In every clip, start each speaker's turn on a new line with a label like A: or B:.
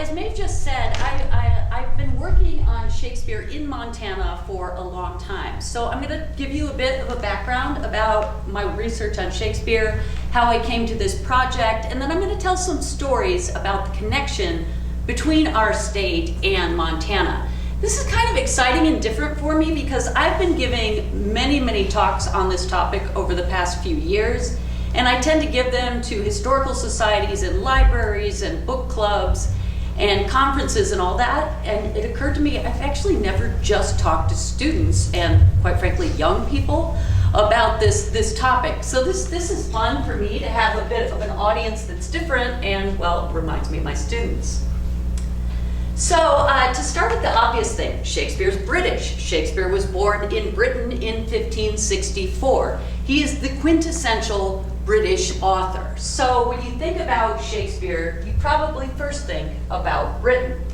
A: as Maeve just said, I've been working on Shakespeare in Montana for a long time. So I'm going to give you a bit of a background about my research on Shakespeare, how I came to this project, and then I'm going to tell some stories about the connection between our state and Montana. This is kind of exciting and different for me because I've been giving many talks on this topic over the past few years. And I tend to give them to historical societies and libraries and book clubs and conferences and all that. And it occurred to me, I've actually never just talked to students and, quite frankly, young people about this topic. So this is fun for me to have a bit of an audience that's different and, well, reminds me of my students. So to start with the obvious thing, Shakespeare's British. Shakespeare was born in Britain in 1564. He is the quintessential British author. So when you think about Shakespeare, you probably first think about Britain.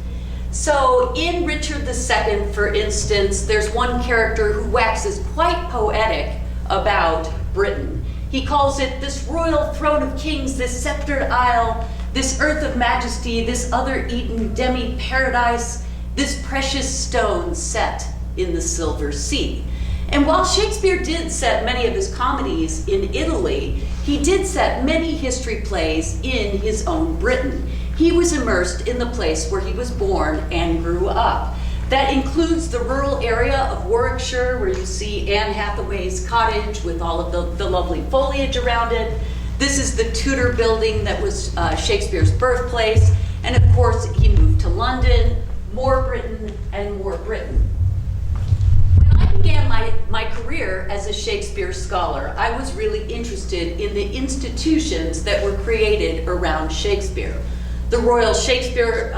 A: So in Richard II, for instance, there's one character who waxes quite poetic about Britain. He calls it this royal throne of kings, this sceptred isle, this earth of majesty, this other Eden demi-paradise, this precious stone set in the silver sea. And while Shakespeare did set many of his comedies in Italy, he did set many history plays in his own Britain. He was immersed in the place where he was born and grew up. That includes the rural area of Warwickshire, where you see Anne Hathaway's cottage with all of the lovely foliage around it. This is the Tudor building that was Shakespeare's birthplace. And of course, he moved to London, more Britain and more Britain. When I began my career as a Shakespeare scholar, I was really interested in the institutions that were created around Shakespeare. The Royal Shakespeare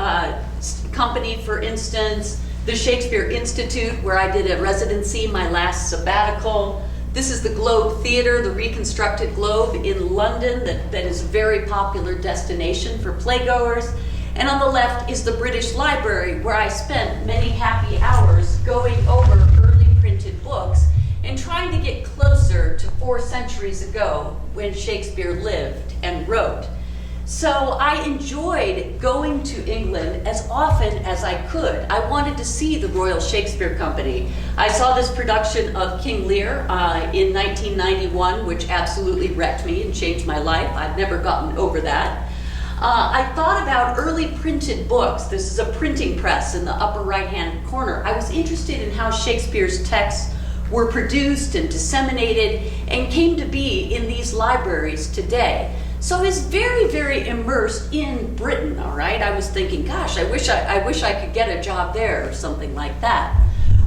A: Company, for instance, the Shakespeare Institute, where I did a residency, my last sabbatical. This is the Globe Theatre, the reconstructed Globe in London that is a very popular destination for playgoers. And on the left is the British Library, where I spent many happy hours going over early printed books and trying to get closer to 4 centuries ago when Shakespeare lived and wrote. So I enjoyed going to England as often as I could. I wanted to see the Royal Shakespeare Company. I saw this production of King Lear in 1991, which absolutely wrecked me and changed my life. I've never gotten over that. I thought about early printed books. This is a printing press in the upper right-hand corner. I was interested in how Shakespeare's texts were produced and disseminated and came to be in these libraries today. So I was very immersed in Britain, all right? I was thinking, gosh, I wish I could get a job there or something like that.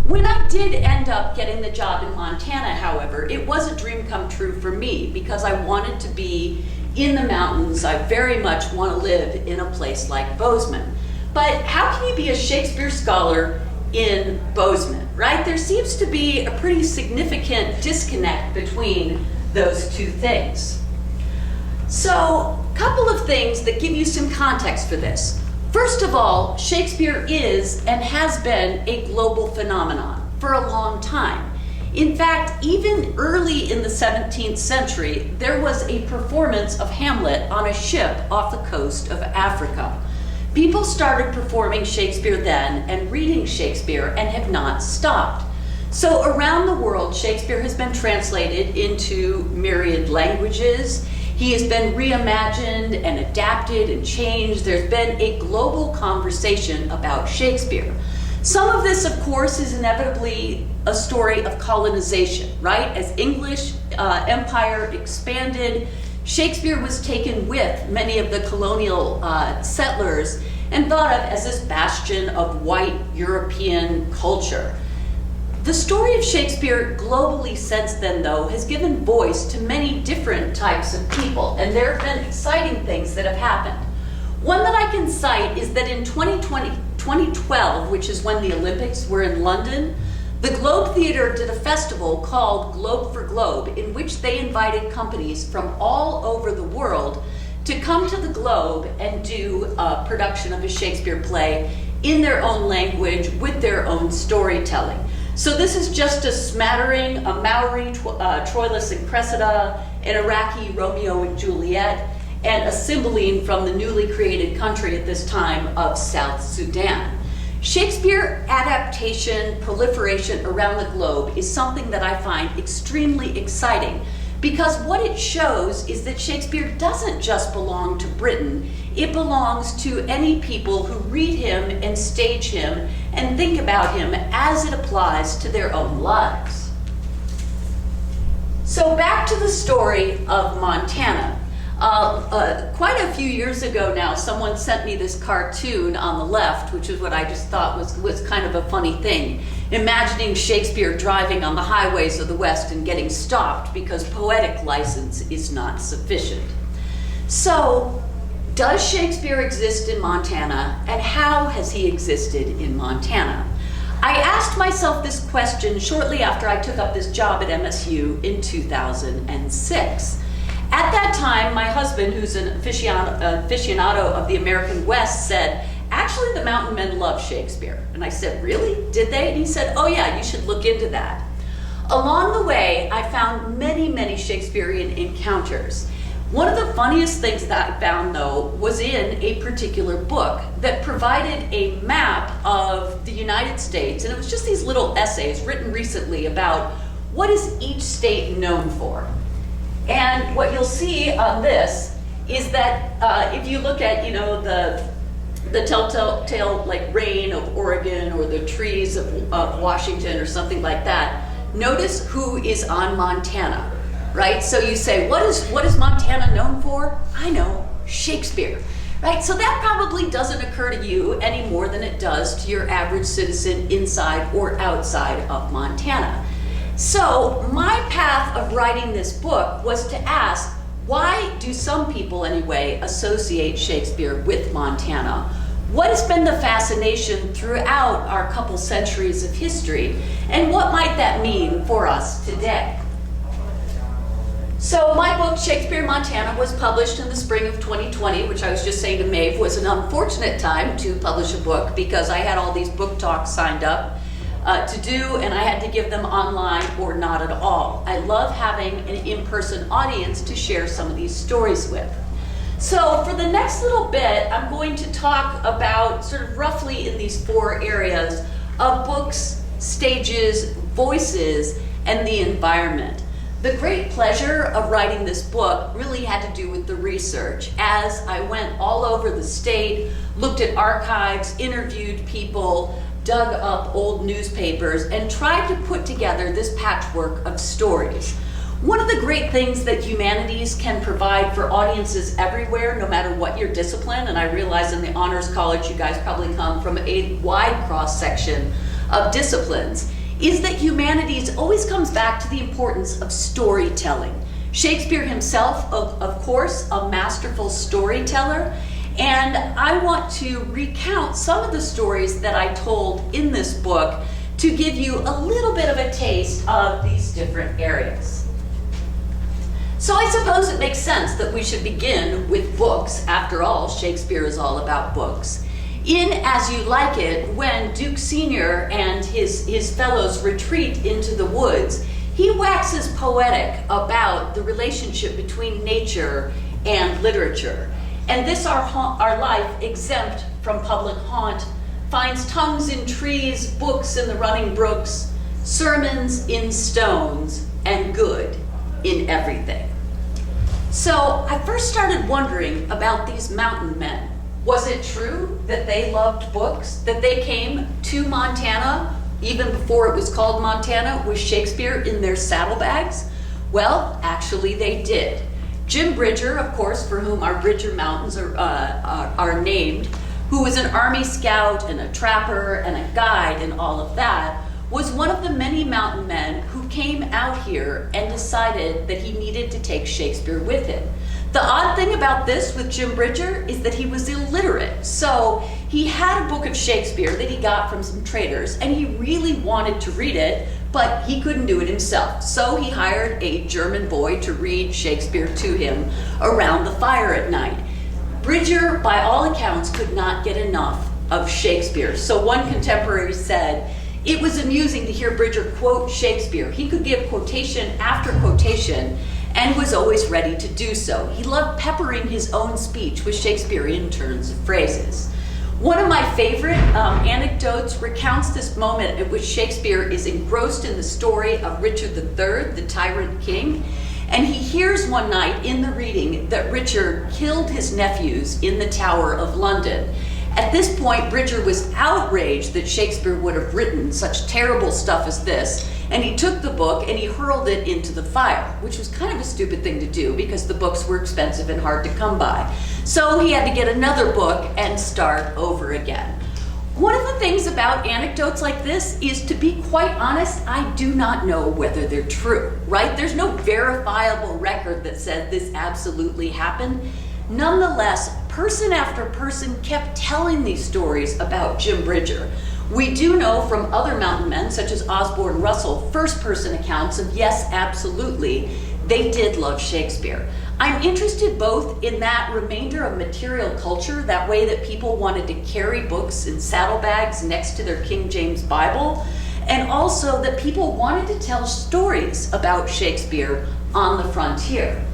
A: When I did end up getting the job in Montana, however, it was a dream come true for me because I wanted to be in the mountains. I very much want to live in a place like Bozeman. But how can you be a Shakespeare scholar in Bozeman, right? There seems to be a pretty significant disconnect between those two things. So, a couple of things that give you some context for this. First of all, Shakespeare is and has been a global phenomenon for a long time. In fact, even early in the 17th century, there was a performance of Hamlet on a ship off the coast of Africa. People started performing Shakespeare then and reading Shakespeare and have not stopped. So around the world, Shakespeare has been translated into myriad languages. He has been reimagined and adapted and changed. There's been a global conversation about Shakespeare. Some of this, of course, is inevitably a story of colonization, right? As English empire expanded, Shakespeare was taken with many of the colonial settlers and thought of as this bastion of white European culture. The story of Shakespeare globally since then, though, has given voice to many different types of people, and there have been exciting things that have happened. One that I can cite is that in 2012, which is when the Olympics were in London, the Globe Theatre did a festival called Globe for Globe, in which they invited companies from all over the world to come to the Globe and do a production of a Shakespeare play in their own language with their own storytelling. So this is just a smattering, a Maori Troilus and Cressida, an Iraqi Romeo and Juliet, and a Sibling from the newly created country at this time of South Sudan. Shakespeare adaptation proliferation around the globe is something that I find extremely exciting, because what it shows is that Shakespeare doesn't just belong to Britain, it belongs to any people who read him and stage him and think about him as it applies to their own lives. So back to the story of Montana. Quite a few years ago now, someone sent me this cartoon on the left, which is what I just thought was kind of a funny thing. Imagining Shakespeare driving on the highways of the West and getting stopped because poetic license is not sufficient. So, does Shakespeare exist in Montana, and how has he existed in Montana? I asked myself this question shortly after I took up this job at MSU in 2006. At that time, my husband, who's an aficionado of the American West, said, actually the mountain men love Shakespeare. And I said, really? Did they? And he said, oh yeah, you should look into that. Along the way, I found many, many Shakespearean encounters. One of the funniest things that I found, though, was in a particular book that provided a map of the United States, and it was just these little essays written recently about what is each state known for. And what you'll see on this is that if you look at, you know, the telltale like rain of Oregon or the trees of Washington or something like that, notice who is on Montana, right? So you say, what is Montana known for? I know, Shakespeare, right? So that probably doesn't occur to you any more than it does to your average citizen inside or outside of Montana. So my path of writing this book was to ask, why do some people anyway associate Shakespeare with Montana? What has been the fascination throughout our couple centuries of history, and what might that mean for us today? So my book, Shakespeare in Montana, was published in the spring of 2020, which I was just saying to Maeve was an unfortunate time to publish a book because I had all these book talks signed up to do, and I had to give them online or not at all. I love having an in-person audience to share some of these stories with. So for the next little bit, I'm going to talk about sort of roughly in these four areas of books, stages, voices, and the environment. The great pleasure of writing this book really had to do with the research. As I went all over the state, looked at archives, interviewed people, dug up old newspapers, and tried to put together this patchwork of stories. One of the great things that humanities can provide for audiences everywhere, no matter what your discipline, and I realize in the Honors College you guys probably come from a wide cross-section of disciplines, is that humanities always comes back to the importance of storytelling. Shakespeare himself, of course, a masterful storyteller, and I want to recount some of the stories that I told in this book to give you a little bit of a taste of these different areas. So I suppose it makes sense that we should begin with books. After all, Shakespeare is all about books. In As You Like It, when Duke Sr. and his fellows retreat into the woods, he waxes poetic about the relationship between nature and literature. And this our life exempt from public haunt finds tongues in trees, books in the running brooks, sermons in stones, and good in everything. So I first started wondering about these mountain men. Was it true that they loved books, that they came to Montana, even before it was called Montana, with Shakespeare in their saddlebags? Well, actually they did. Jim Bridger, of course, for whom our Bridger Mountains are named, who was an Army scout and a trapper and a guide and all of that, was one of the many mountain men who came out here and decided that he needed to take Shakespeare with him. The odd thing about this with Jim Bridger is that he was illiterate. So he had a book of Shakespeare that he got from some traders, and he really wanted to read it, but he couldn't do it himself. So he hired a German boy to read Shakespeare to him around the fire at night. Bridger, by all accounts, could not get enough of Shakespeare. So one contemporary said, it was amusing to hear Bridger quote Shakespeare. He could give quotation after quotation, and was always ready to do so. He loved peppering his own speech with Shakespearean turns of phrases. One of my favorite anecdotes recounts this moment at which Shakespeare is engrossed in the story of Richard III, the tyrant king, and he hears one night in the reading that Richard killed his nephews in the Tower of London. At this point, Bridger was outraged that Shakespeare would have written such terrible stuff as this, and he took the book and he hurled it into the fire, which was kind of a stupid thing to do because the books were expensive and hard to come by. So he had to get another book and start over again. One of the things about anecdotes like this is, to be quite honest, I do not know whether they're true, right? There's no verifiable record that says this absolutely happened. Nonetheless, person after person kept telling these stories about Jim Bridger. We do know from other mountain men, such as Osborne Russell, first-person accounts of, yes, absolutely, they did love Shakespeare. I'm interested both in that remainder of material culture, that way that people wanted to carry books in saddlebags next to their King James Bible, and also that people wanted to tell stories about Shakespeare on the frontier.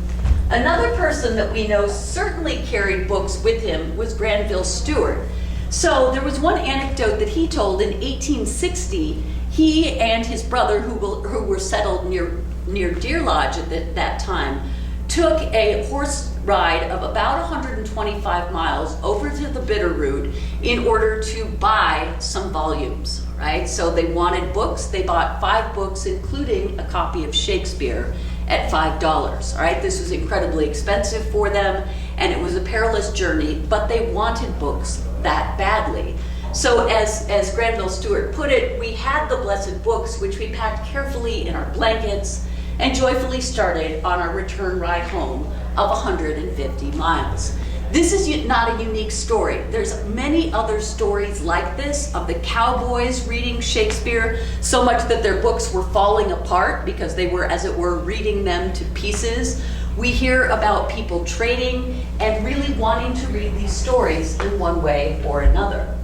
A: Another person that we know certainly carried books with him was Granville Stewart. So there was one anecdote that he told in 1860. He and his brother, who were settled near Deer Lodge at that time, took a horse ride of about 125 miles over to the Bitterroot in order to buy some volumes, right? So they wanted books. They bought 5 books, including a copy of Shakespeare, at $5, all right? This was incredibly expensive for them, and it was a perilous journey, but they wanted books that badly. So as Granville Stewart put it, we had the blessed books, which we packed carefully in our blankets and joyfully started on our return ride home of 150 miles. This is not a unique story. There's many other stories like this of the cowboys reading Shakespeare, so much that their books were falling apart because they were, as it were, reading them to pieces. We hear about people trading and really wanting to read these stories in one way or another.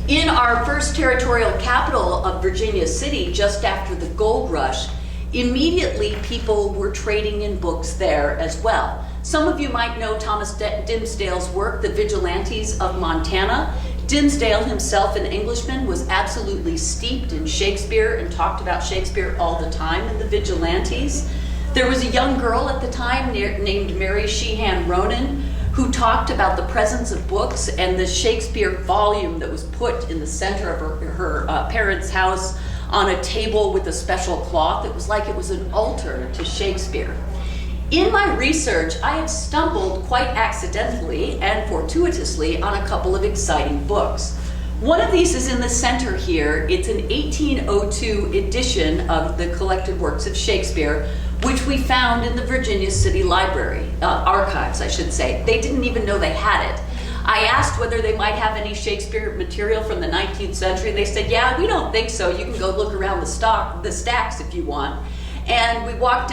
A: In our first territorial capital of Virginia City, just after the gold rush, immediately people were trading in books there as well. Some of you might know Thomas Dimmesdale's work, The Vigilantes of Montana. Dimmesdale himself, an Englishman, was absolutely steeped in Shakespeare and talked about Shakespeare all the time in The Vigilantes. There was a young girl at the time named Mary Sheehan Ronan who talked about the presence of books and the Shakespeare volume that was put in the center of her parents' house on a table with a special cloth. It was like it was an altar to Shakespeare. In my research, I have stumbled quite accidentally and fortuitously on a couple of exciting books. One of these is in the center here. It's an 1802 edition of the collected works of Shakespeare, which we found in the Virginia City Library, archives, I should say. They didn't even know they had it. I asked whether they might have any Shakespeare material from the 19th century. They said, yeah, we don't think so. You can go look around the stacks if you want. And we walked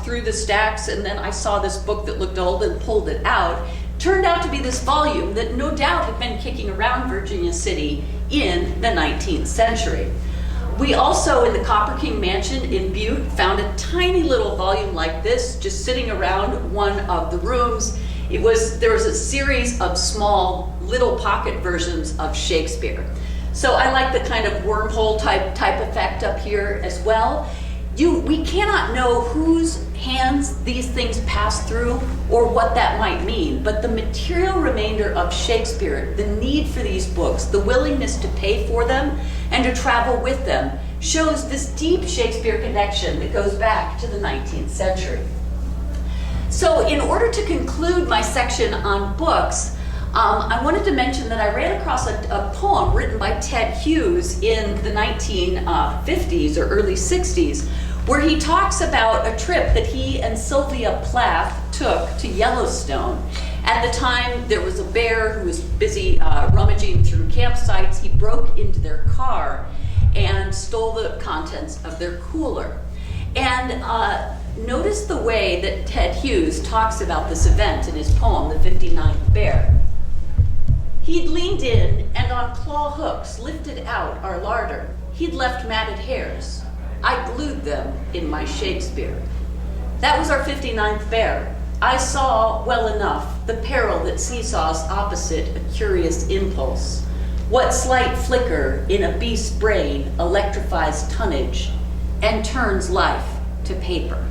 A: through the stacks, and then I saw this book that looked old and pulled it out. Turned out to be this volume that no doubt had been kicking around Virginia City in the 19th century. We also, in the Copper King Mansion in Butte, found a tiny little volume like this just sitting around one of the rooms. There was a series of small little pocket versions of Shakespeare. So I like the kind of wormhole type effect up here as well. We cannot know whose hands these things pass through or what that might mean, but the material remainder of Shakespeare, the need for these books, the willingness to pay for them and to travel with them, shows this deep Shakespeare connection that goes back to the 19th century. So in order to conclude my section on books, I wanted to mention that I ran across a poem written by Ted Hughes in the 1950s or early 60s, where he talks about a trip that he and Sylvia Plath took to Yellowstone. At the time, there was a bear who was busy rummaging through campsites. He broke into their car and stole the contents of their cooler. And notice the way that Ted Hughes talks about this event in his poem, The 59th Bear. He'd leaned in and on claw hooks lifted out our larder. He'd left matted hairs. I glued them in my Shakespeare. That was our 59th bear. I saw well enough the peril that seesaws opposite a curious impulse. What slight flicker in a beast's brain electrifies tonnage and turns life to paper.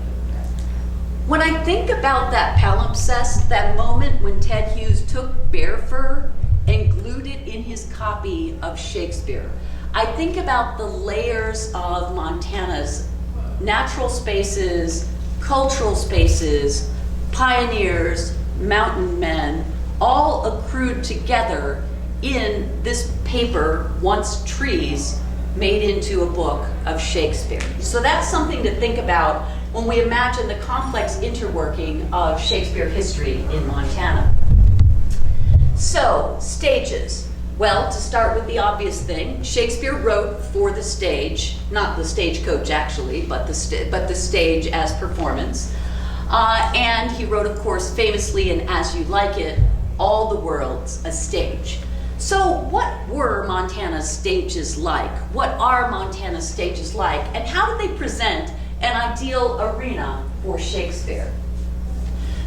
A: When I think about that palimpsest, that moment when Ted Hughes took bear fur and glued it in his copy of Shakespeare, I think about the layers of Montana's natural spaces, cultural spaces, pioneers, mountain men, all accrued together in this paper, once trees, made into a book of Shakespeare. So that's something to think about when we imagine the complex interworking of Shakespeare history in Montana. So, stages. Well, to start with the obvious thing, Shakespeare wrote for the stage, not the stagecoach actually, but the stage as performance. And he wrote, of course, famously in As You Like It, all the world's a stage. So what were Montana's stages like? What are Montana's stages like? And how do they present an ideal arena for Shakespeare?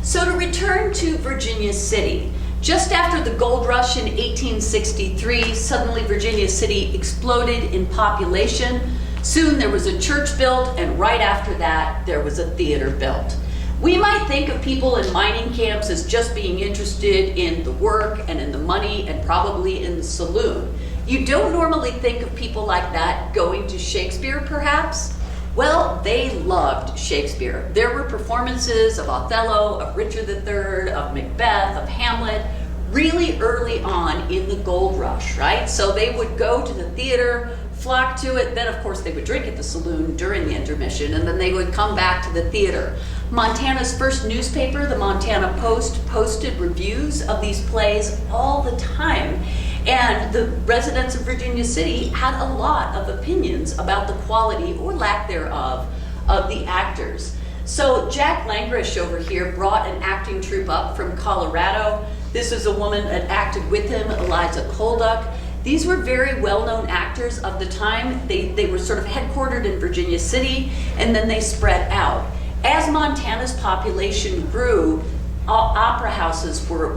A: So to return to Virginia City, just after the gold rush in 1863, suddenly Virginia City exploded in population. Soon there was a church built, and right after that, there was a theater built. We might think of people in mining camps as just being interested in the work and in the money and probably in the saloon. You don't normally think of people like that going to Shakespeare, perhaps? Well, they loved Shakespeare. There were performances of Othello, of Richard III, of Macbeth, of Hamlet, really early on in the gold rush, right? So they would go to the theater, flock to it, then of course they would drink at the saloon during the intermission, and then they would come back to the theater. Montana's first newspaper, the Montana Post, posted reviews of these plays all the time. And the residents of Virginia City had a lot of opinions about the quality or lack thereof of the actors. So Jack Langrish over here brought an acting troupe up from Colorado. This is a woman that acted with him, Eliza Colduck. These were very well-known actors of the time. They were sort of headquartered in Virginia City, and then they spread out. As Montana's population grew, opera houses were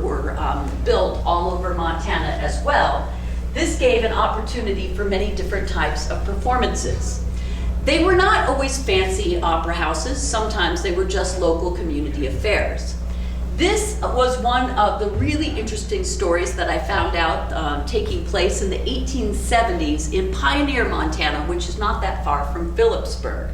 A: built all over Montana as well. This gave an opportunity for many different types of performances. They were not always fancy opera houses. Sometimes they were just local community affairs. This was one of the really interesting stories that I found out taking place in the 1870s in Pioneer, Montana, which is not that far from Phillipsburg.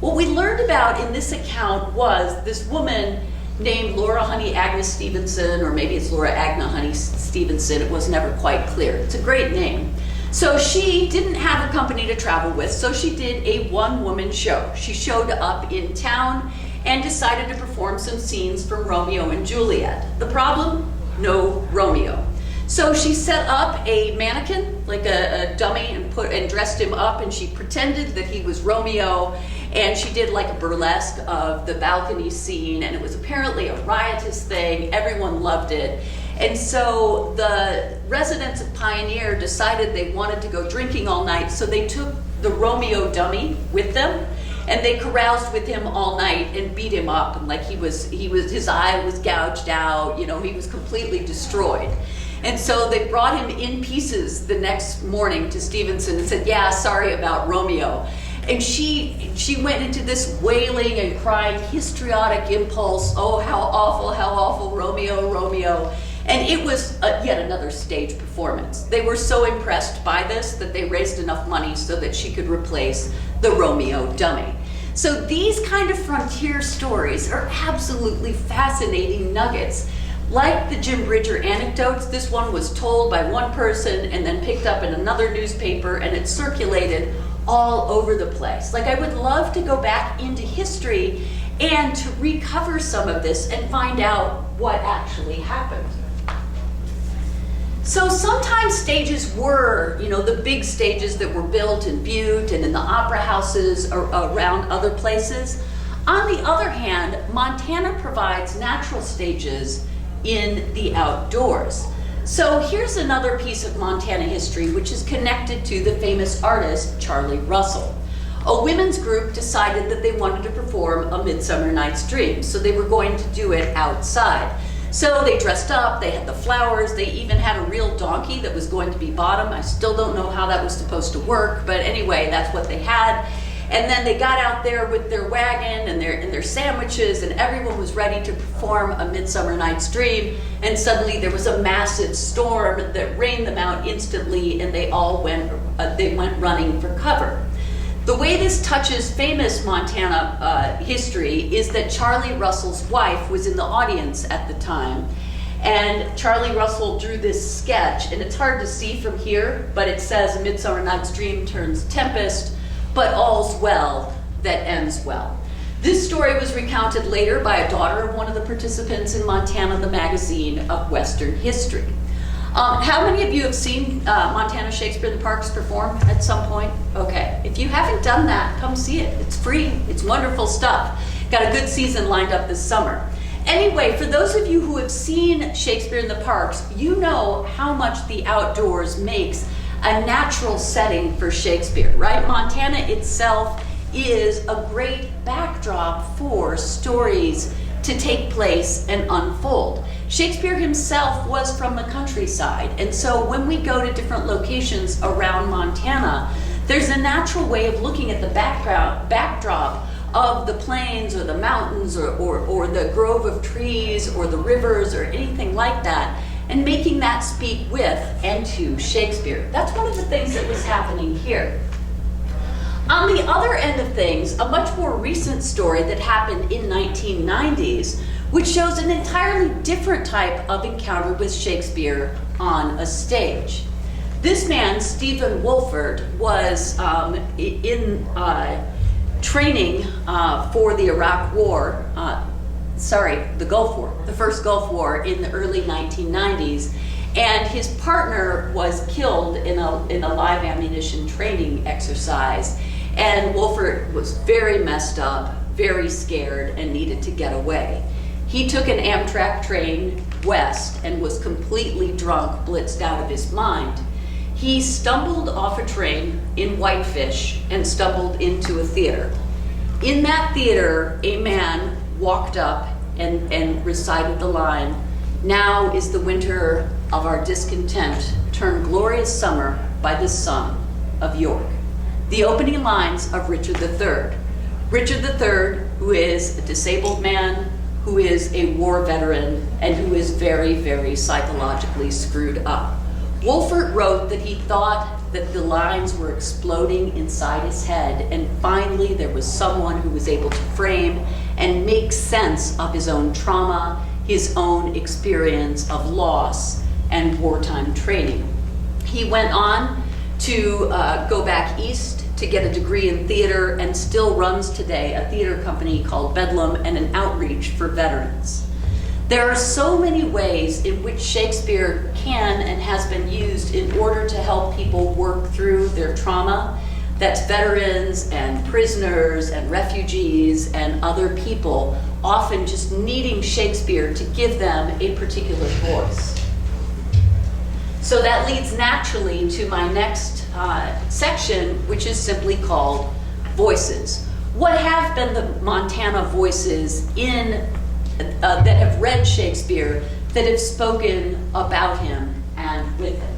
A: What we learned about in this account was this woman named Laura Honey Agnes Stevenson, or maybe it's Laura Agna Honey Stevenson, it was never quite clear. It's a great name. So she didn't have a company to travel with, so she did a one-woman show. She showed up in town and decided to perform some scenes from Romeo and Juliet. The problem? No Romeo. So she set up a mannequin, like a dummy, and dressed him up, and she pretended that he was Romeo, and she did like a burlesque of the balcony scene, and it was apparently a riotous thing. Everyone loved it. And so the residents of Pioneer decided they wanted to go drinking all night, so they took the Romeo dummy with them, and they caroused with him all night and beat him up, and like his eye was gouged out, you know, he was completely destroyed. And so they brought him in pieces the next morning to Stevenson and said, yeah, sorry about Romeo. And she went into this wailing and crying histriotic impulse, oh, how awful, Romeo, Romeo. And it was yet another stage performance. They were so impressed by this that they raised enough money so that she could replace the Romeo dummy. So these kind of frontier stories are absolutely fascinating nuggets. Like the Jim Bridger anecdotes, this one was told by one person and then picked up in another newspaper, and it circulated all over the place. Like, I would love to go back into history and to recover some of this and find out what actually happened. So sometimes stages were, you know, the big stages that were built in Butte and in the opera houses or around other places. On the other hand, Montana provides natural stages in the outdoors. So here's another piece of Montana history which is connected to the famous artist Charlie Russell. a women's group decided that they wanted to perform A Midsummer Night's Dream, so they were going to do it outside. So they dressed up, they had the flowers, they even had a real donkey that was going to be bottom. I still don't know how that was supposed to work, but anyway, that's what they had. And then they got out there with their wagon and their sandwiches, and everyone was ready to perform A Midsummer Night's Dream, and suddenly there was a massive storm that rained them out instantly, and they all went running for cover. The way this touches famous Montana history is that Charlie Russell's wife was in the audience at the time, and Charlie Russell drew this sketch, and it's hard to see from here, but it says, "A Midsummer Night's Dream turns tempest, but all's well that ends well." This story was recounted later by a daughter of one of the participants in Montana, the magazine of Western history. How many of you have seen Montana Shakespeare in the Parks perform at some point? Okay, if you haven't done that, come see it. It's free, it's wonderful stuff. Got a good season lined up this summer. Anyway, for those of you who have seen Shakespeare in the Parks, you know how much the outdoors makes a natural setting for Shakespeare, right? Montana itself is a great backdrop for stories to take place and unfold. Shakespeare himself was from the countryside, and so when we go to different locations around Montana, there's a natural way of looking at the backdrop of the plains or the mountains or the grove of trees or the rivers or anything like that, and making that speak with and to Shakespeare. That's one of the things that was happening here. On the other end of things, a much more recent story that happened in 1990s, which shows an entirely different type of encounter with Shakespeare on a stage. This man, Stephen Wolford, was in training for the Iraq War, the Gulf War, the first Gulf War in the early 1990s, and his partner was killed in a live ammunition training exercise, and Wolford was very messed up, very scared, and needed to get away. He took an Amtrak train west and was completely drunk, blitzed out of his mind. He stumbled off a train in Whitefish and stumbled into a theater. In that theater, a man walked up and recited the line, "Now is the winter of our discontent turned glorious summer by the son of York." The opening lines of Richard III. Richard III, who is a disabled man, who is a war veteran, and who is very, very psychologically screwed up. Wolfert wrote that he thought that the lines were exploding inside his head, and finally there was someone who was able to frame and make sense of his own trauma, his own experience of loss and wartime training. He went on to go back east to get a degree in theater, and still runs today a theater company called Bedlam and an outreach for veterans. There are so many ways in which Shakespeare can and has been used in order to help people work through their trauma. That's veterans and prisoners and refugees and other people, often just needing Shakespeare to give them a particular voice. So that leads naturally to my next section, which is simply called Voices. What have been the Montana voices that have read Shakespeare, that have spoken about him and with him?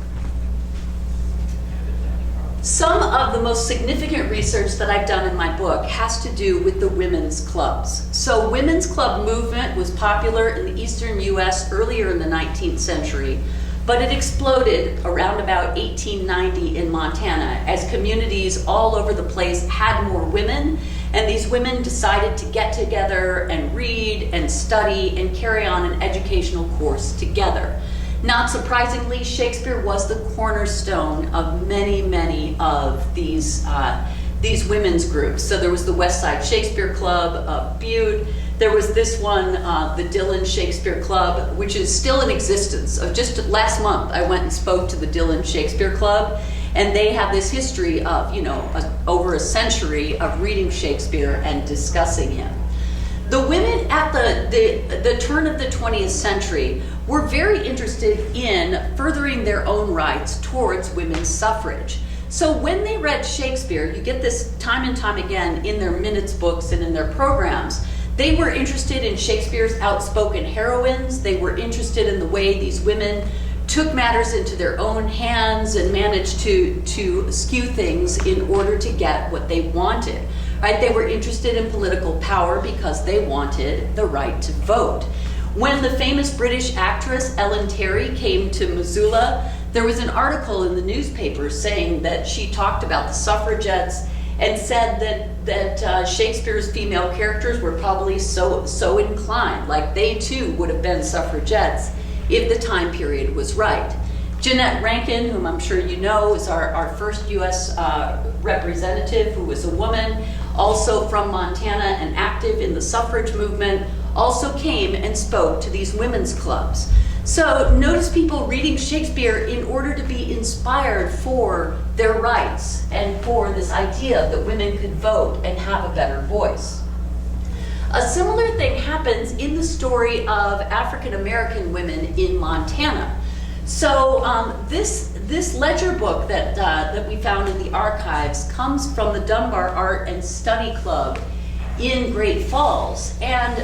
A: Some of the most significant research that I've done in my book has to do with the women's clubs. So women's club movement was popular in the eastern US earlier in the 19th century, but it exploded around about 1890 in Montana as communities all over the place had more women, and these women decided to get together and read and study and carry on an educational course together. Not surprisingly, Shakespeare was the cornerstone of many, many of these women's groups. So there was the West Side Shakespeare Club of Butte. There was this one, the Dillon Shakespeare Club, which is still in existence. Just last month, I went and spoke to the Dillon Shakespeare Club, and they have this history of, over a century of reading Shakespeare and discussing him. The women at the turn of the 20th century were very interested in furthering their own rights towards women's suffrage. So when they read Shakespeare, you get this time and time again in their minutes books and in their programs, they were interested in Shakespeare's outspoken heroines. They were interested in the way these women took matters into their own hands and managed to skew things in order to get what they wanted. Right? They were interested in political power because they wanted the right to vote. When the famous British actress Ellen Terry came to Missoula, there was an article in the newspaper saying that she talked about the suffragettes and said that Shakespeare's female characters were probably so inclined, like they too would have been suffragettes if the time period was right. Jeanette Rankin, whom I'm sure you know, is our first US representative who was a woman, also from Montana and active in the suffrage movement, also came and spoke to these women's clubs. So notice people reading Shakespeare in order to be inspired for their rights and for this idea that women could vote and have a better voice. A similar thing happens in the story of African-American women in Montana. So this ledger book that we found in the archives comes from the Dunbar Art and Study Club in Great Falls. And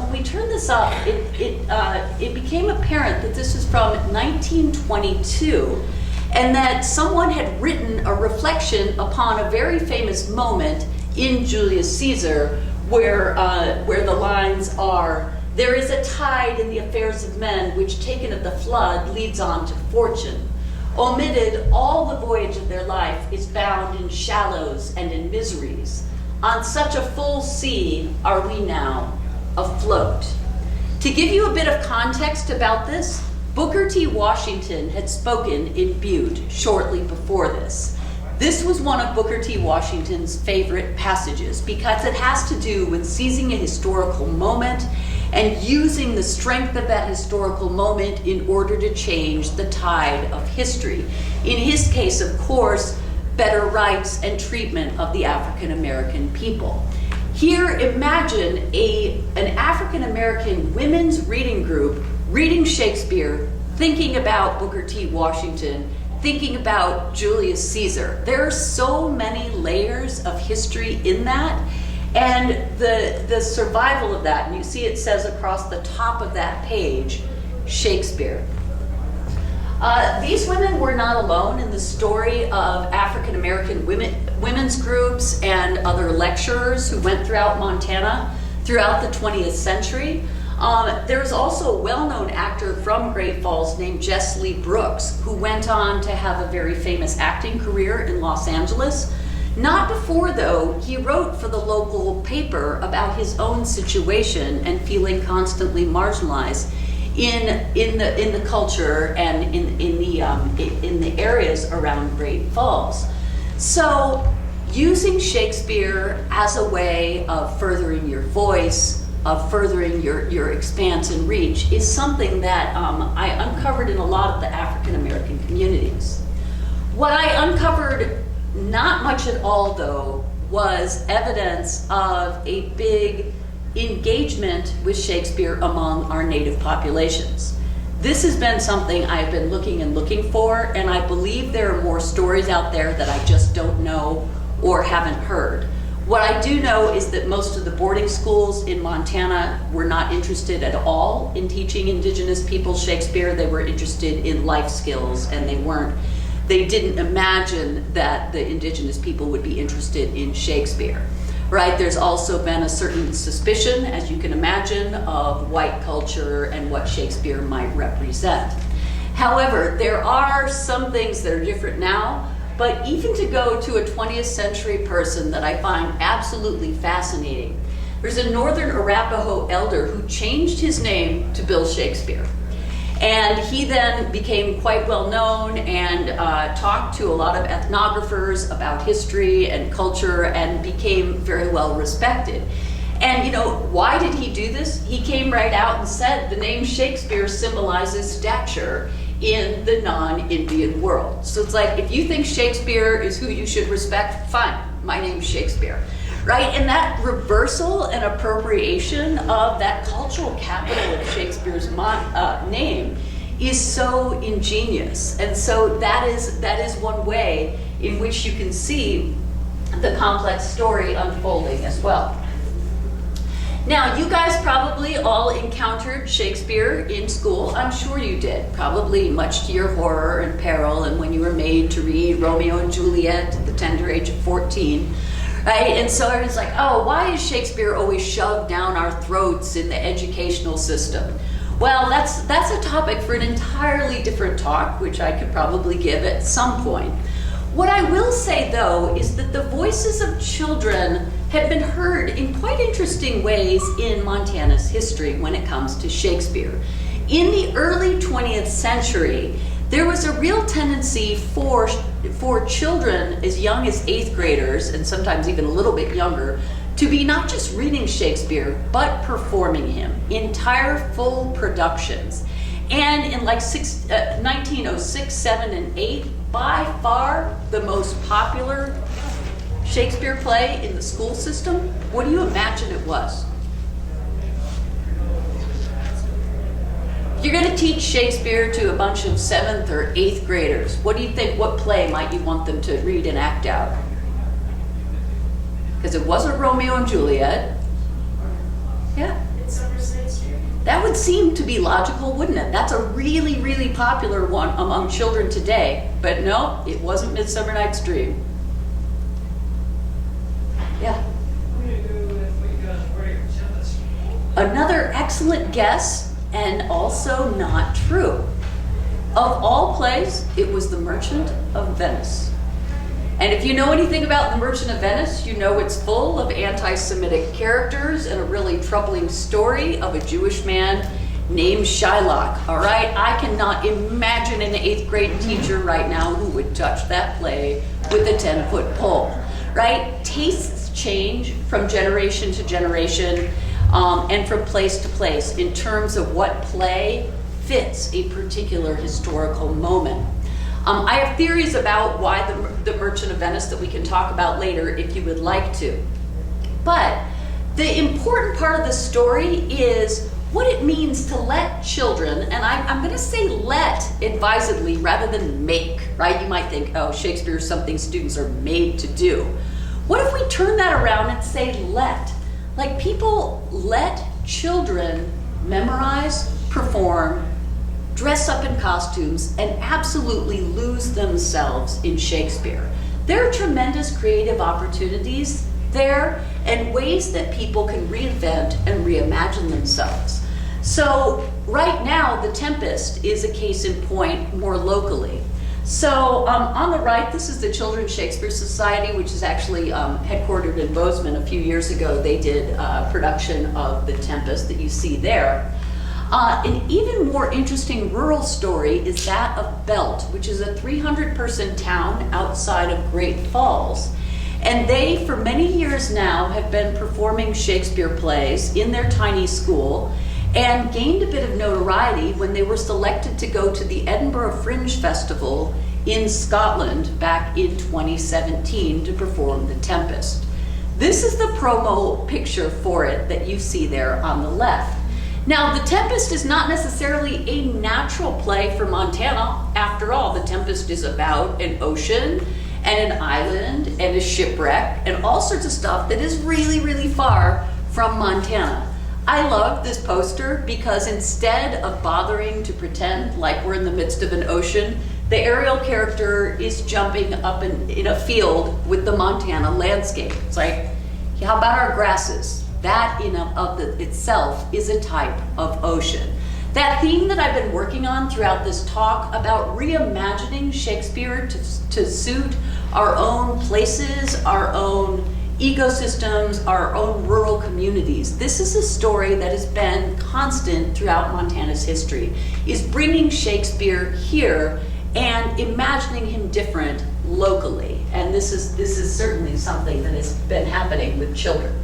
A: when we turned this up, it became apparent that this was from 1922 and that someone had written a reflection upon a very famous moment in Julius Caesar where the lines are, "There is a tide in the affairs of men which taken at the flood leads on to fortune. Omitted all the voyage of their life is bound in shallows and in miseries. On such a full sea are we now afloat." To give you a bit of context about this, Booker T. Washington had spoken in Butte shortly before this. This was one of Booker T. Washington's favorite passages because it has to do with seizing a historical moment and using the strength of that historical moment in order to change the tide of history. In his case, of course, better rights and treatment of the African American people. Here, imagine an African American women's reading group reading Shakespeare, thinking about Booker T. Washington, thinking about Julius Caesar. There are so many layers of history in that, and the survival of that, and you see it says across the top of that page, Shakespeare. These women were not alone in the story of African American women's groups and other lecturers who went throughout Montana throughout the 20th century. There's also a well-known actor from Great Falls named Jess Lee Brooks, who went on to have a very famous acting career in Los Angeles. Not before, though, he wrote for the local paper about his own situation and feeling constantly marginalized in the culture and in the areas around Great Falls. So using Shakespeare as a way of furthering your voice, of furthering your expanse and reach is something that I uncovered in a lot of the African American communities. What I uncovered, not much at all though, was evidence of a big engagement with Shakespeare among our native populations. This has been something I've been looking for, and I believe there are more stories out there that I just don't know or haven't heard. What I do know is that most of the boarding schools in Montana were not interested at all in teaching Indigenous people Shakespeare. They were interested in life skills, and they didn't imagine that the Indigenous people would be interested in Shakespeare. Right? There's also been a certain suspicion, as you can imagine, of white culture and what Shakespeare might represent. However, there are some things that are different now, but even to go to a 20th century person that I find absolutely fascinating, there's a Northern Arapaho elder who changed his name to Bill Shakespeare. And he then became quite well known and talked to a lot of ethnographers about history and culture and became very well respected. And you know, why did he do this? He came right out and said the name Shakespeare symbolizes stature in the non-Indian world. So it's like, if you think Shakespeare is who you should respect, fine, my name's Shakespeare. Right? And that reversal and appropriation of that cultural capital of Shakespeare's name is so ingenious. And so that is one way in which you can see the complex story unfolding as well. Now, you guys probably all encountered Shakespeare in school. I'm sure you did, probably much to your horror and peril, and when you were made to read Romeo and Juliet at the tender age of 14, right? And so everyone's like, oh, why is Shakespeare always shoved down our throats in the educational system? Well, that's a topic for an entirely different talk, which I could probably give at some point. What I will say, though, is that the voices of children have been heard in quite interesting ways in Montana's history when it comes to Shakespeare. In the early 20th century, there was a real tendency for children as young as 8th graders, and sometimes even a little bit younger, to be not just reading Shakespeare, but performing him, entire full productions. And in like 1906, 7, and 8, by far the most popular Shakespeare play in the school system, what do you imagine it was? You're going to teach Shakespeare to a bunch of 7th or 8th graders. What do you think, what play might you want them to read and act out? Because it wasn't Romeo and Juliet. Yeah.
B: Midsummer.
A: That would seem to be logical, wouldn't it? That's a really, really popular one among children today. But no, it wasn't Midsummer Night's Dream. Yeah. Another excellent guess, and also not true. Of all plays, it was The Merchant of Venice. And if you know anything about The Merchant of Venice, you know it's full of anti-Semitic characters and a really troubling story of a Jewish man named Shylock. All right, I cannot imagine an 8th grade teacher right now who would touch that play with a 10-foot pole, right? Tastes change from generation to generation and from place to place in terms of what play fits a particular historical moment. I have theories about why the Merchant of Venice that we can talk about later if you would like to. But the important part of the story is what it means to let children, and I'm going to say let advisedly rather than make, right? You might think, oh, Shakespeare is something students are made to do. What if we turn that around and say let? Like people let children memorize, perform, dress up in costumes, and absolutely lose themselves in Shakespeare. There are tremendous creative opportunities there and ways that people can reinvent and reimagine themselves. So right now, The Tempest is a case in point more locally. So on the right, this is the Children's Shakespeare Society, which is actually headquartered in Bozeman. A few years ago, they did a production of The Tempest that you see there. An even more interesting rural story is that of Belt, which is a 300-person town outside of Great Falls. And they, for many years now, have been performing Shakespeare plays in their tiny school and gained a bit of notoriety when they were selected to go to the Edinburgh Fringe Festival in Scotland back in 2017 to perform The Tempest. This is the promo picture for it that you see there on the left. Now, The Tempest is not necessarily a natural play for Montana. After all, The Tempest is about an ocean and an island and a shipwreck and all sorts of stuff that is really, really far from Montana. I love this poster because instead of bothering to pretend like we're in the midst of an ocean, the Ariel character is jumping up in a field with the Montana landscape. It's like, how about our grasses? That in of itself is a type of ocean. That theme that I've been working on throughout this talk about reimagining Shakespeare to suit our own places, our own ecosystems, our own rural communities. This is a story that has been constant throughout Montana's history, is bringing Shakespeare here and imagining him different locally. And this is certainly something that has been happening with children.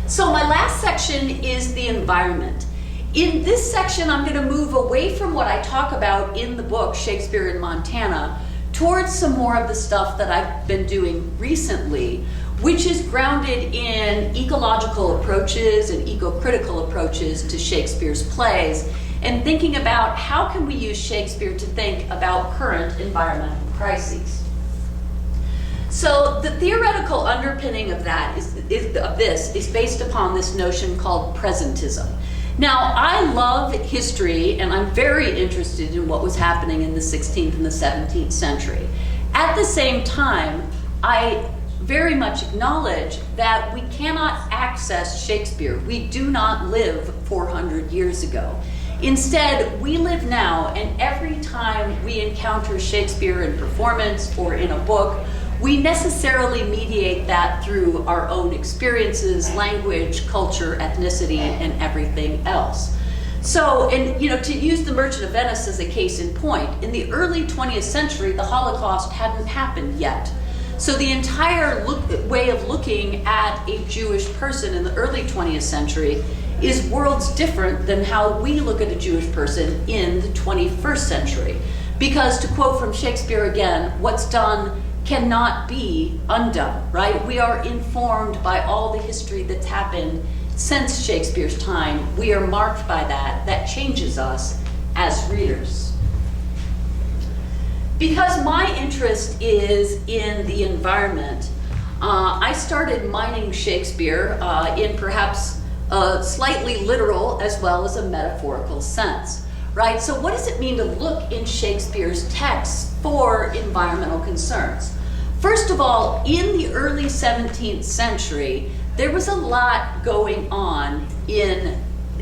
A: So my last section is the environment. In this section, I'm going to move away from what I talk about in the book, Shakespeare in Montana, towards some more of the stuff that I've been doing recently, which is grounded in ecological approaches and eco-critical approaches to Shakespeare's plays, and thinking about how can we use Shakespeare to think about current environmental crises. So the theoretical underpinning of that is based upon this notion called presentism. Now, I love history, and I'm very interested in what was happening in the 16th and the 17th century. At the same time, I very much acknowledge that we cannot access Shakespeare. We do not live 400 years ago. Instead, we live now, and every time we encounter Shakespeare in performance or in a book, we necessarily mediate that through our own experiences, language, culture, ethnicity, and everything else. So, and to use the Merchant of Venice as a case in point, in the early 20th century, the Holocaust hadn't happened yet. So the entire way of looking at a Jewish person in the early 20th century is worlds different than how we look at a Jewish person in the 21st century. Because, to quote from Shakespeare again, what's done cannot be undone, right? We are informed by all the history that's happened since Shakespeare's time. We are marked by that. That changes us as readers. Because my interest is in the environment, I started mining Shakespeare in perhaps a slightly literal as well as a metaphorical sense, right? So what does it mean to look in Shakespeare's texts for environmental concerns? First of all, in the early 17th century, there was a lot going on in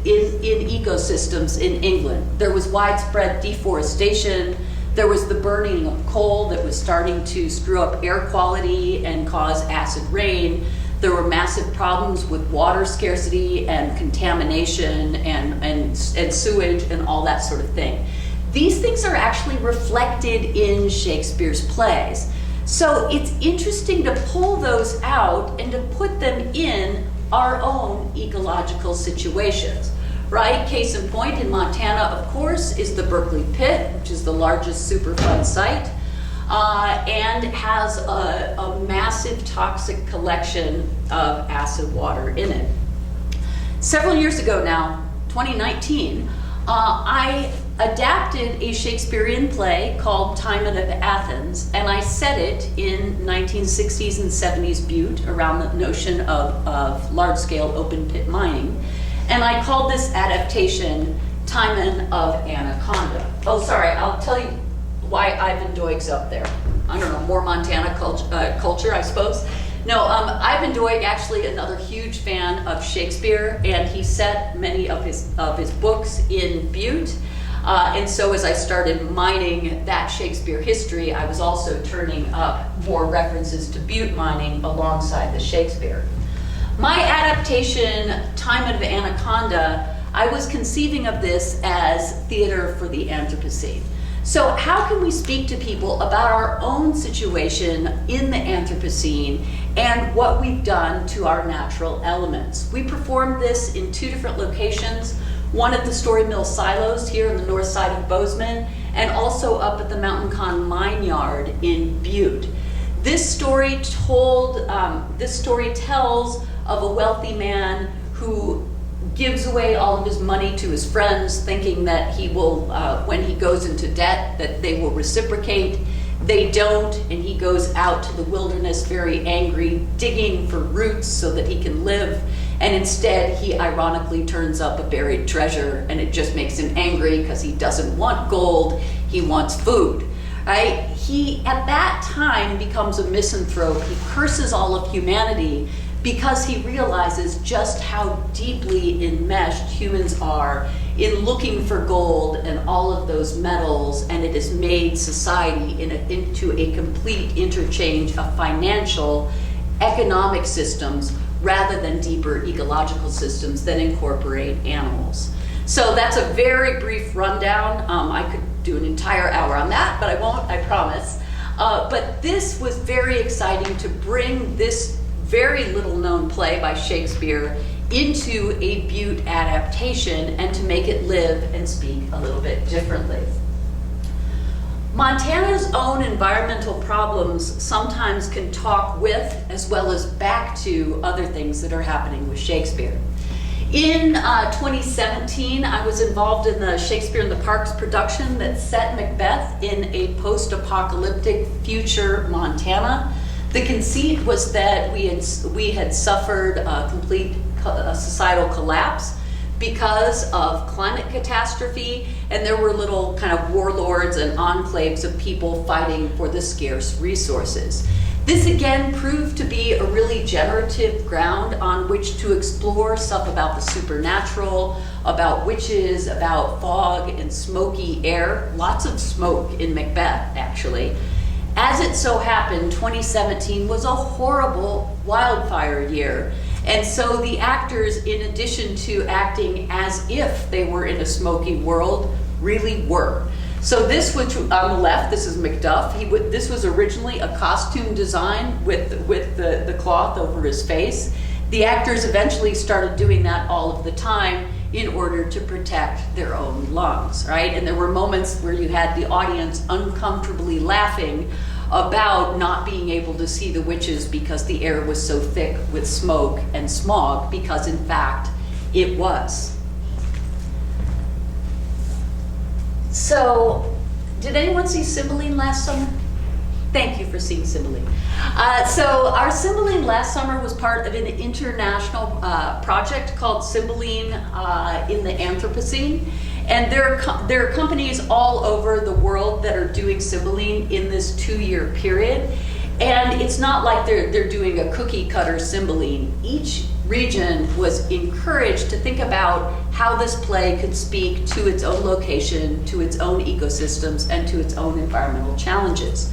A: ecosystems in England. There was widespread deforestation. There was the burning of coal that was starting to screw up air quality and cause acid rain. There were massive problems with water scarcity and contamination and sewage and all that sort of thing. These things are actually reflected in Shakespeare's plays. So it's interesting to pull those out and to put them in our own ecological situations, right? Case in point, in Montana, of course, is the Berkeley Pit, which is the largest Superfund site, and has a massive toxic collection of acid water in it. Several years ago now, 2019, I adapted a Shakespearean play called Timon of Athens, and I set it in 1960s and 70s Butte around the notion of large-scale open pit mining. And I called this adaptation Timon of Anaconda. Oh, sorry, I'll tell you why Ivan Doig's up there. I don't know, more Montana culture, I suppose. No, Ivan Doig, actually another huge fan of Shakespeare, and he set many of his books in Butte. And so as I started mining that Shakespeare history, I was also turning up more references to Butte mining alongside the Shakespeare. My adaptation, Timon of Anaconda, I was conceiving of this as theater for the Anthropocene. So how can we speak to people about our own situation in the Anthropocene and what we've done to our natural elements? We performed this in 2 different locations, one at the Story Mill Silos here on the north side of Bozeman, and also up at the Mountain Con Mine Yard in Butte. This story tells of a wealthy man who gives away all of his money to his friends, thinking that he will, when he goes into debt, that they will reciprocate. They don't, and he goes out to the wilderness very angry, digging for roots so that he can live. And instead, he ironically turns up a buried treasure, and it just makes him angry because he doesn't want gold, he wants food. Right? He, at that time, becomes a misanthrope. He curses all of humanity because he realizes just how deeply enmeshed humans are in looking for gold and all of those metals, and it has made society into a complete interchange of financial, economic systems rather than deeper ecological systems that incorporate animals. So that's a very brief rundown. I could do an entire hour on that, but I won't, I promise. But this was very exciting to bring this very little known play by Shakespeare into a Butte adaptation and to make it live and speak a little bit differently. Montana's own environmental problems sometimes can talk with as well as back to other things that are happening with Shakespeare. In 2017, I was involved in the Shakespeare in the Parks production that set Macbeth in a post-apocalyptic future Montana. The conceit was that we had suffered a complete societal collapse because of climate catastrophe, and there were little kind of warlords and enclaves of people fighting for the scarce resources. This again proved to be a really generative ground on which to explore stuff about the supernatural, about witches, about fog and smoky air. Lots of smoke in Macbeth, actually. As it so happened, 2017 was a horrible wildfire year. And so the actors, in addition to acting as if they were in a smoky world, really were. So this, which on the left, this is Macduff. This was originally a costume design with the cloth over his face. The actors eventually started doing that all of the time in order to protect their own lungs, right? And there were moments where you had the audience uncomfortably laughing about not being able to see the witches because the air was so thick with smoke and smog, because in fact it was. So, did anyone see Sibling last summer? Thank you for seeing Sibling. So our Sibling last summer was part of an international project called Sibling in the Anthropocene. And there are companies all over the world that are doing Sibling in this 2-year period. And it's not like they're doing a cookie cutter Sibling. Each region was encouraged to think about how this play could speak to its own location, to its own ecosystems, and to its own environmental challenges.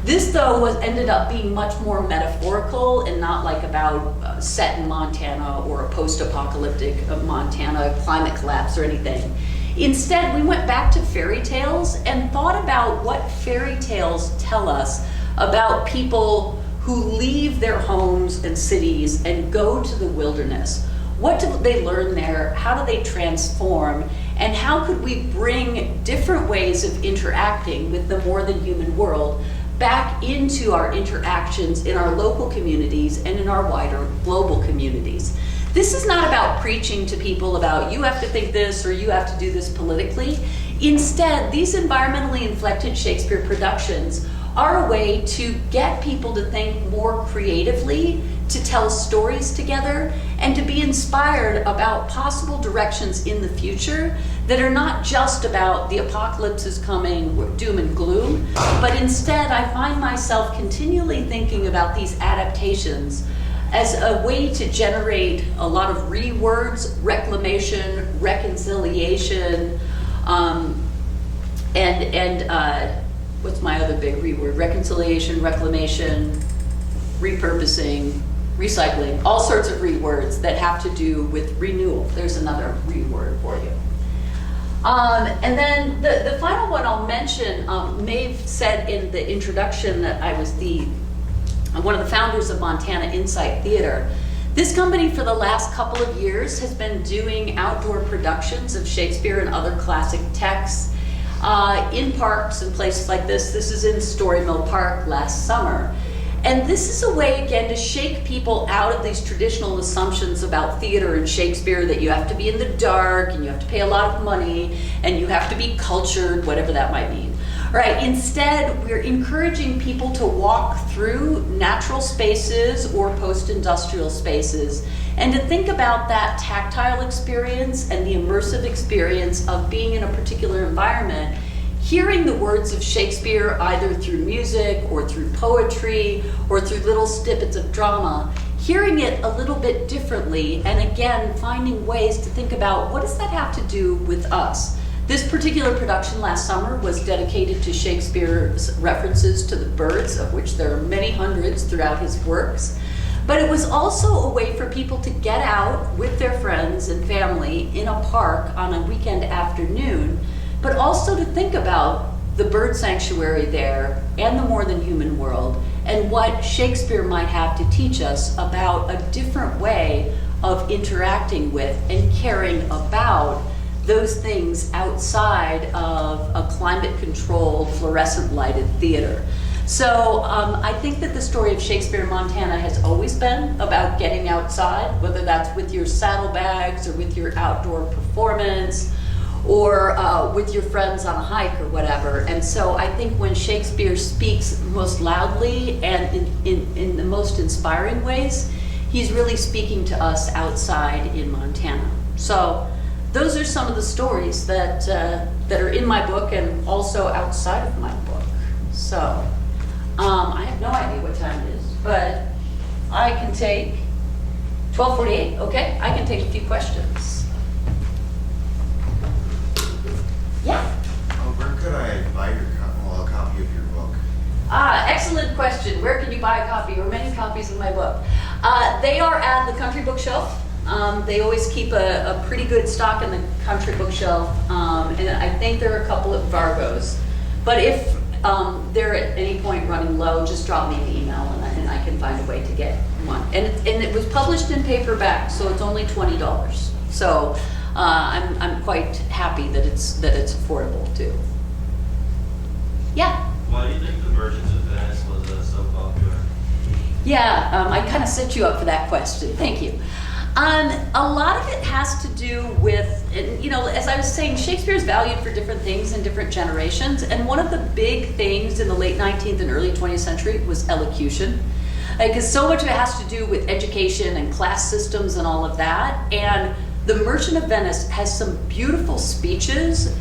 A: This, though, ended up being much more metaphorical and not like about set in Montana or a post-apocalyptic Montana climate collapse or anything. Instead, we went back to fairy tales and thought about what fairy tales tell us about people who leave their homes and cities and go to the wilderness. What do they learn there? How do they transform? And how could we bring different ways of interacting with the more than human world back into our interactions in our local communities and in our wider global communities? This is not about preaching to people about you have to think this or you have to do this politically. Instead, these environmentally inflected Shakespeare productions are a way to get people to think more creatively, to tell stories together, and to be inspired about possible directions in the future that are not just about the apocalypse is coming, doom and gloom, but instead I find myself continually thinking about these adaptations as a way to generate a lot of rewords, reclamation, reconciliation, what's my other big reword? Reconciliation, reclamation, repurposing, recycling, all sorts of rewords that have to do with renewal. There's another reword for you. And then the final one I'll mention, Maeve said in the introduction that I was one of the founders of Montana InSite Theatre. This company for the last couple of years has been doing outdoor productions of Shakespeare and other classic texts in parks and places like this. This is in Story Mill Park last summer. And this is a way, again, to shake people out of these traditional assumptions about theater and Shakespeare, that you have to be in the dark and you have to pay a lot of money and you have to be cultured, whatever that might mean. Right, instead, we're encouraging people to walk through natural spaces or post-industrial spaces and to think about that tactile experience and the immersive experience of being in a particular environment, hearing the words of Shakespeare either through music or through poetry or through little snippets of drama, hearing it a little bit differently, and again, finding ways to think about what does that have to do with us. This particular production last summer was dedicated to Shakespeare's references to the birds, of which there are many hundreds throughout his works. But it was also a way for people to get out with their friends and family in a park on a weekend afternoon, but also to think about the bird sanctuary there and the more than human world and what Shakespeare might have to teach us about a different way of interacting with and caring about those things outside of a climate-controlled, fluorescent-lighted theater. So I think that the story of Shakespeare in Montana has always been about getting outside, whether that's with your saddlebags or with your outdoor performance, or with your friends on a hike or whatever. And so I think when Shakespeare speaks most loudly and in the most inspiring ways, he's really speaking to us outside in Montana. So those are some of the stories that are in my book and also outside of my book. So I have no idea what time it is, but I can take 12:48, okay? I can take a few questions. Yeah?
B: Where could I buy a copy of your book?
A: Excellent question. Where can you buy a copy or many copies of my book? They are at the Country Bookshelf. They always keep a pretty good stock in the Country Bookshelf, and I think there are a couple at Vargo's. But if they're at any point running low, just drop me an email and I can find a way to get one. And it was published in paperback, so it's only $20. So I'm quite happy that it's affordable too. Yeah.
C: Why do you think The Merchants of Venice was so popular?
A: Yeah, I kind of set you up for that question. Thank you. A lot of it has to do with, you know, as I was saying, Shakespeare is valued for different things in different generations. And one of the big things in the late 19th and early 20th century was elocution. Because so much of it has to do with education and class systems and all of that. And The Merchant of Venice has some beautiful speeches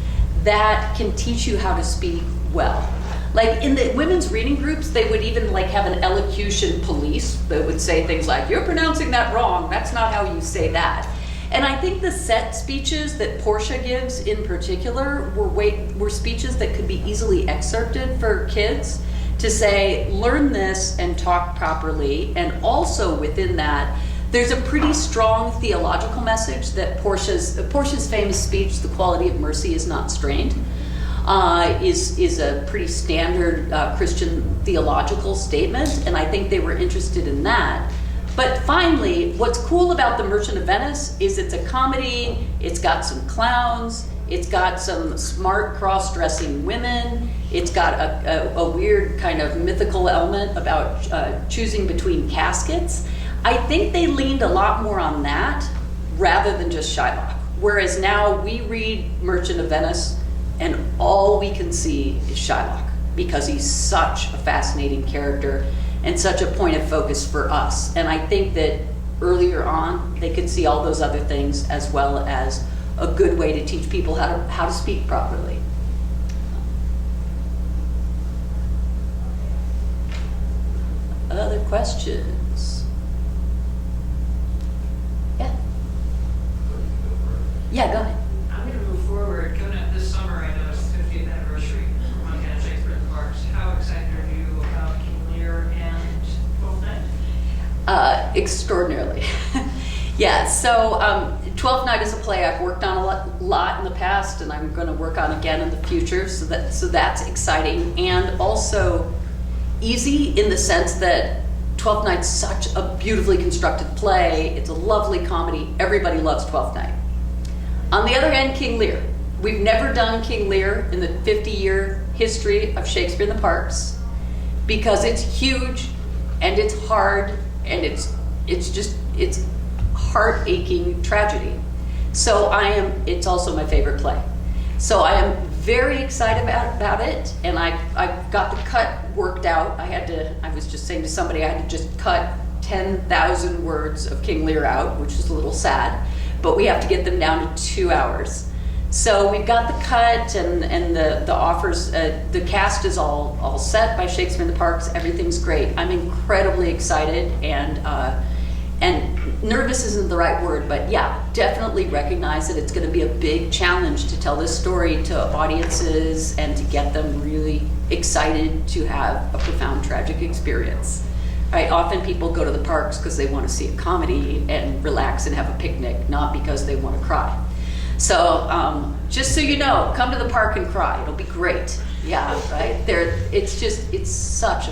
A: that can teach you how to speak well. Like in the women's reading groups, they would even like have an elocution police that would say things like, "You're pronouncing that wrong, that's not how you say that." And I think the set speeches that Portia gives in particular were speeches that could be easily excerpted for kids to say, learn this and talk properly. And also within that, there's a pretty strong theological message that Portia's famous speech, "The quality of mercy is not strained," is a pretty standard Christian theological statement, and I think they were interested in that. But finally, what's cool about The Merchant of Venice is it's a comedy, it's got some clowns, it's got some smart cross-dressing women, it's got a weird kind of mythical element about choosing between caskets. I think they leaned a lot more on that rather than just Shylock. Whereas now we read Merchant of Venice and all we can see is Shylock because he's such a fascinating character and such a point of focus for us. And I think that earlier on they could see all those other things as well as a good way to teach people how to speak properly. Other questions? Yeah. Yeah, go ahead.
D: I'm going to move forward. Coming up this summer, I know it's the 50th anniversary of Montana Shakespeare Parks. How excited are you about King Lear and Twelfth Night?
A: Extraordinarily. Yeah, so Twelfth Night is a play I've worked on a lot in the past, and I'm going to work on again in the future. So that's exciting, and also easy in the sense that Twelfth Night's such a beautifully constructed play. It's a lovely comedy. Everybody loves Twelfth Night. On the other hand, King Lear. We've never done King Lear in the 50-year history of Shakespeare in the Parks because it's huge and it's hard and it's heart-aching tragedy. So it's also my favorite play. So I am very excited about it, and I've got the cut worked out. I was just saying to somebody I had to just cut 10,000 words of King Lear out, which is a little sad, but we have to get them down to 2 hours. So we've got the cut and the offers, the cast is all set by Shakespeare in the Parks. Everything's great. I'm incredibly excited and nervous isn't the right word, but yeah, definitely recognize that it's going to be a big challenge to tell this story to audiences and to get them really excited to have a profound tragic experience. Right? Often people go to the parks because they want to see a comedy and relax and have a picnic, not because they want to cry. So just so you know, come to the park and cry. It'll be great. Yeah, right? It's such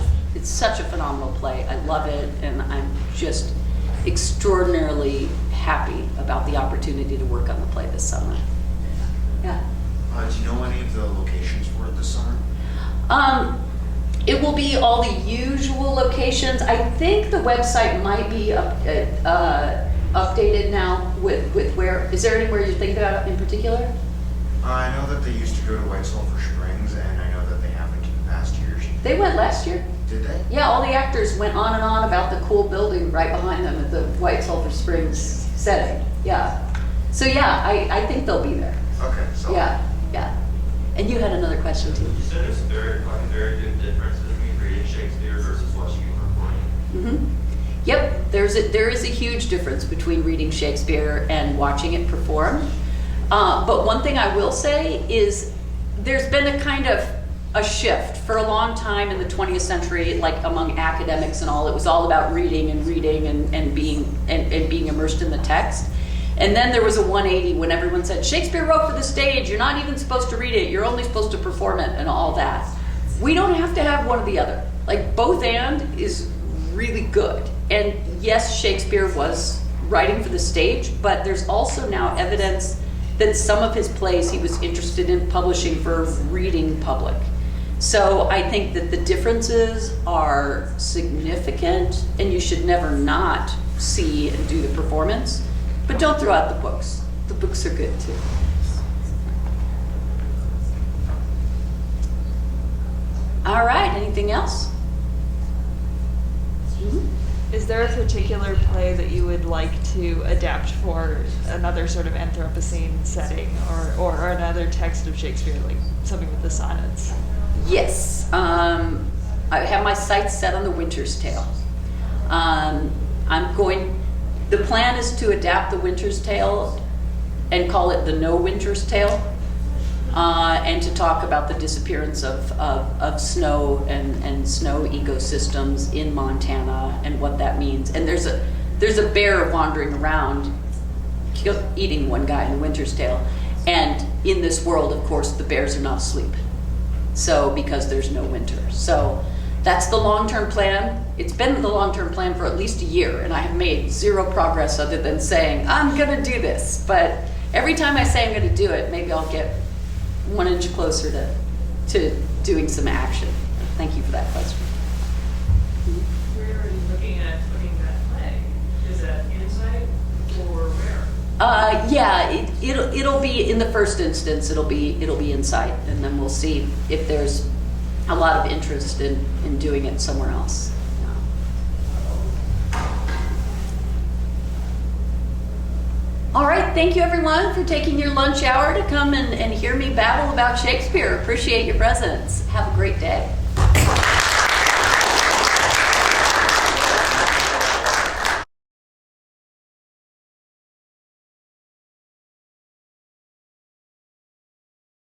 A: a phenomenal play. I love it, and I'm just extraordinarily happy about the opportunity to work on the play this summer. Yeah.
B: Do you know any of the locations for it this summer?
A: It will be all the usual locations. I think the website might be updated now with where. Is there anywhere you think about in particular?
B: I know that they used to go to White Sulphur Springs, and I know that they haven't in the past years.
A: They went last year.
B: Did they?
A: Yeah, all the actors went on and on about the cool building right behind them at the White Sulphur Springs setting. Yeah. So yeah, I think they'll be there.
B: Okay, so.
A: Yeah, yeah. And you had another question too.
C: You said there's very good difference between reading Shakespeare versus watching him perform.
A: Yep, there is a huge difference between reading Shakespeare and watching it perform. But one thing I will say is there's been a kind of a shift for a long time in the 20th century, like among academics and all. It was all about reading and being immersed in the text. And then there was a 180 when everyone said, Shakespeare wrote for the stage, you're not even supposed to read it, you're only supposed to perform it and all that. We don't have to have one or the other. Like both and is really good. And yes, Shakespeare was writing for the stage, but there's also now evidence that some of his plays he was interested in publishing for reading public. So I think that the differences are significant and you should never not see and do the performance. But don't throw out the books. The books are good too. All right, anything else?
E: Is there a particular play that you would like to adapt for another sort of Anthropocene setting or another text of Shakespeare, like something with the sonnets?
A: Yes. I have my sights set on the Winter's Tale. The plan is to adapt the Winter's Tale and call it the No Winter's Tale, and to talk about the disappearance of snow and snow ecosystems in Montana and what that means. And there's a bear wandering around eating one guy in the Winter's Tale. And in this world, of course, the bears are not asleep. So, because there's no winter. So that's the long-term plan. It's been the long-term plan for at least a year, and I have made zero progress other than saying, I'm gonna do this. But every time I say I'm gonna do it, maybe I'll get 1 inch closer to doing some action. Thank you for that question.
D: Where are you looking at putting that play? Is that InSite or where?
A: Yeah, it'll be in the first instance. It'll be InSite, and then we'll see if there's a lot of interest in doing it somewhere else. All right, thank you everyone for taking your lunch hour to come and hear me babble about Shakespeare. Appreciate your presence. Have a great day.